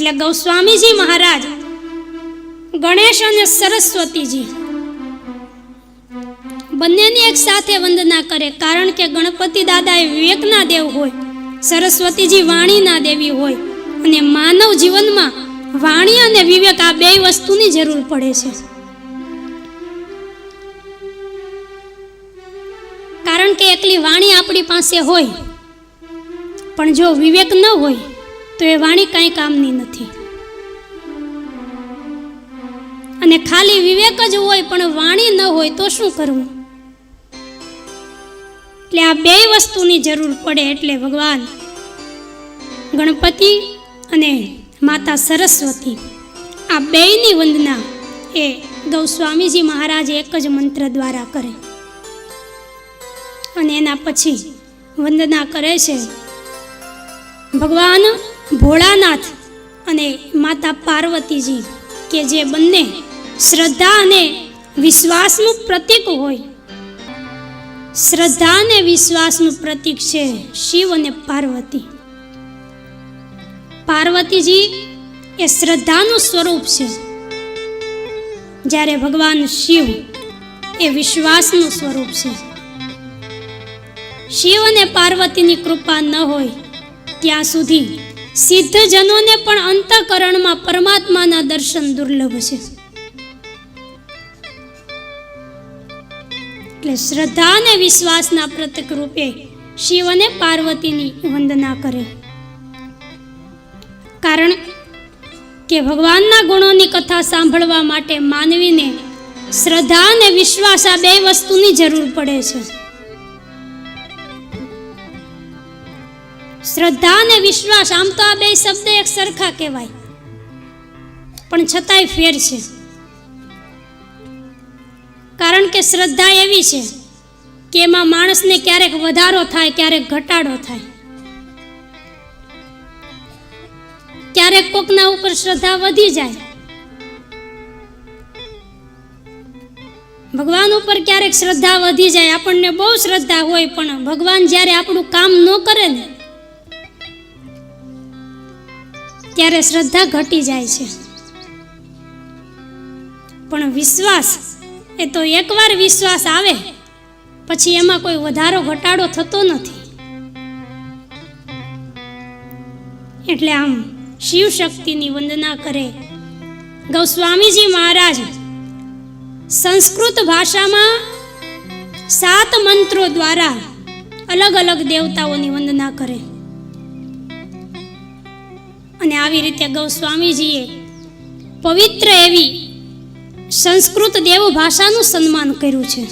એટલે ગૌસ્વામીજી મહારાજ ગણેશ અને સરસ્વતીજી બંનેની એક સાથે વંદના કરે, કારણ કે ગણપતિ દાદા એ વિવેકના દેવ હોય, સરસ્વતીજી વાણીના દેવી હોય, અને માનવ જીવનમાં વાણી અને વિવેક આ બે વસ્તુની જરૂર પડે છે. કારણ કે એકલી વાણી આપણી પાસે હોય પણ જો વિવેક ન હોય તો એ વાણી કાંઈ કામની નથી. અને ખાલી વિવેક જ હોય પણ વાણી ન હોય તો શું કરવું? એટલે આ બે વસ્તુની જરૂર પડે. એટલે ભગવાન ગણપતિ અને માતા સરસ્વતી આ બેયની વંદના એ ગૌસ્વામીજી મહારાજ એક જ મંત્ર દ્વારા કરે. અને એના પછી વંદના કરે છે ભગવાન ભોળાનાથ અને માતા પાર્વતીજી, કે જે બંને શ્રદ્ધા અને વિશ્વાસનું પ્રતીક હોય. શ્રદ્ધા અને વિશ્વાસનું પ્રતીક છે શિવ અને પાર્વતી. પાર્વતીજી એ શ્રદ્ધાનું સ્વરૂપ છે, જ્યારે ભગવાન શિવ એ વિશ્વાસનું સ્વરૂપ છે. શિવ અને પાર્વતીની કૃપા ન હોય ત્યાં સુધી સિદ્ધજનોને પણ અંતઃકરણમાં પરમાત્માના દર્શન દુર્લભ છે. એટલે શ્રદ્ધા અને વિશ્વાસના પ્રતીક રૂપે શિવ અને પાર્વતીની વંદના કરે. કારણ કે ભગવાનના ગુણોની કથા સાંભળવા માટે માનવીને શ્રદ્ધા અને વિશ્વાસ આ બે વસ્તુની જરૂર પડે છે. શ્રદ્ધા અને વિશ્વાસ, આમ તો આ બે શબ્દ એક સરખા કહેવાય, પણ છતાંય ફેર છે. કારણ કે શ્રદ્ધા એવી છે કે એમાં માણસને ક્યારેક વધારો થાય, ક્યારેક ઘટાડો થાય. ક્યારેક કોકના ઉપર શ્રદ્ધા વધી જાય, ભગવાન ઉપર ક્યારેક શ્રદ્ધા વધી જાય. આપણને બહુ શ્રદ્ધા હોય પણ ભગવાન જ્યારે આપણું કામ ન કરે ને ત્યારે શ્રદ્ધા ઘટી જાય છે. પણ વિશ્વાસ એ તો એકવાર વિશ્વાસ આવે પછી એમાં કોઈ વધારો ઘટાડો થતો નથી. એટલે આમ શિવ શક્તિની વંદના કરે. ગૌસ્વામીજી મહારાજ સંસ્કૃત ભાષામાં 7 મંત્રો દ્વારા અલગ અલગ દેવતાઓની વંદના કરે. અને આવી રીતે ગૌસ્વામીજીએ પવિત્ર એવી સંસ્કૃત દેવ ભાષાનું સન્માન કર્યું છે.